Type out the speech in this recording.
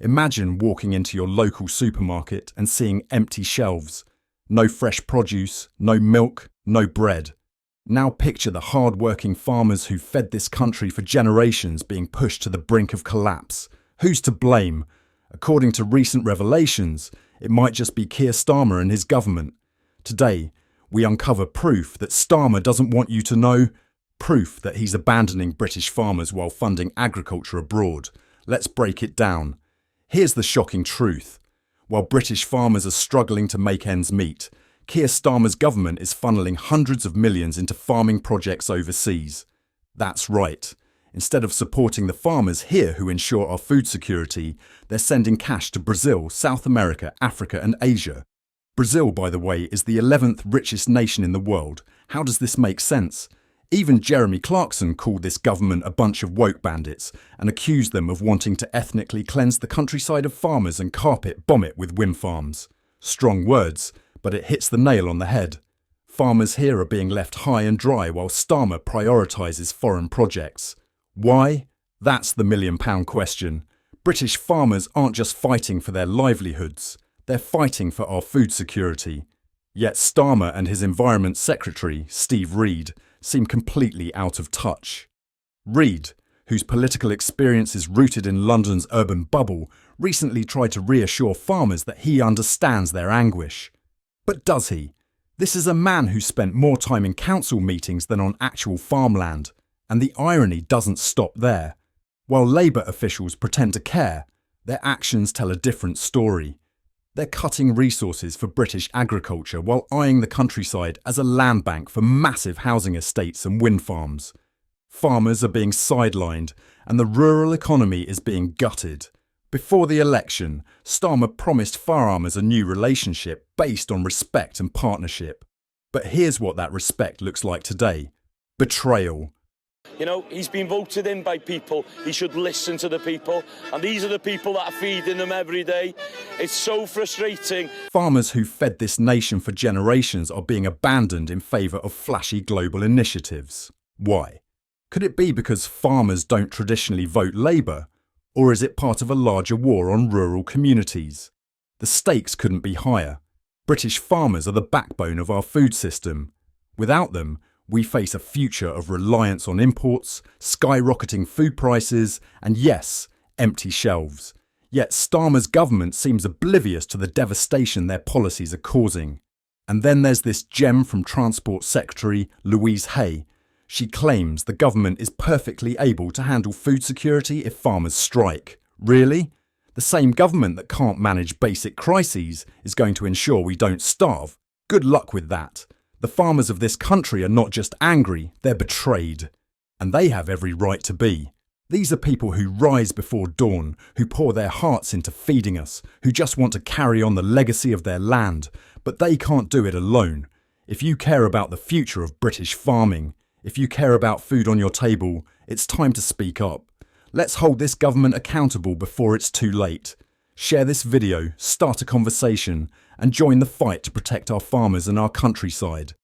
Imagine walking into your local supermarket and seeing empty shelves. No fresh produce, no milk, no bread. Now picture the hard-working farmers who fed this country for generations being pushed to the brink of collapse. Who's to blame? According to recent revelations, it might just be Keir Starmer and his government. Today, we uncover proof that Starmer doesn't want you to know, proof that he's abandoning British farmers while funding agriculture abroad. Let's break it down. Here's the shocking truth. While British farmers are struggling to make ends meet, Keir Starmer's government is funneling hundreds of millions into farming projects overseas. That's right. Instead of supporting the farmers here who ensure our food security, they're sending cash to Brazil, South America, Africa and Asia. Brazil, by the way, is the 11th richest nation in the world. How does this make sense? Even Jeremy Clarkson called this government a bunch of woke bandits and accused them of wanting to ethnically cleanse the countryside of farmers and carpet bomb it with wind farms. Strong words, but it hits the nail on the head. Farmers here are being left high and dry while Starmer prioritises foreign projects. Why? That's the million-pound question. British farmers aren't just fighting for their livelihoods, they're fighting for our food security. Yet Starmer and his Environment Secretary, Steve Reid, seem completely out of touch. Reid, whose political experience is rooted in London's urban bubble, recently tried to reassure farmers that he understands their anguish. But does he? This is a man who spent more time in council meetings than on actual farmland. And the irony doesn't stop there. While Labour officials pretend to care, their actions tell a different story. They're cutting resources for British agriculture while eyeing the countryside as a land bank for massive housing estates and wind farms. Farmers are being sidelined and the rural economy is being gutted. Before the election, Starmer promised farmers a new relationship based on respect and partnership. But here's what that respect looks like today. Betrayal. You know, he's been voted in by people. He should listen to the people. And these are the people that are feeding them every day. It's so frustrating. Farmers who fed this nation for generations are being abandoned in favour of flashy global initiatives. Why? Could it be because farmers don't traditionally vote Labour? Or is it part of a larger war on rural communities? The stakes couldn't be higher. British farmers are the backbone of our food system. Without them, we face a future of reliance on imports, skyrocketing food prices, and yes, empty shelves. Yet Starmer's government seems oblivious to the devastation their policies are causing. And then there's this gem from Transport Secretary Louise Hay. She claims the government is perfectly able to handle food security if farmers strike. Really? The same government that can't manage basic crises is going to ensure we don't starve. Good luck with that. The farmers of this country are not just angry, they're betrayed. And they have every right to be. These are people who rise before dawn, who pour their hearts into feeding us, who just want to carry on the legacy of their land. But they can't do it alone. If you care about the future of British farming, if you care about food on your table, it's time to speak up. Let's hold this government accountable before it's too late. Share this video, start a conversation, and join the fight to protect our farmers and our countryside.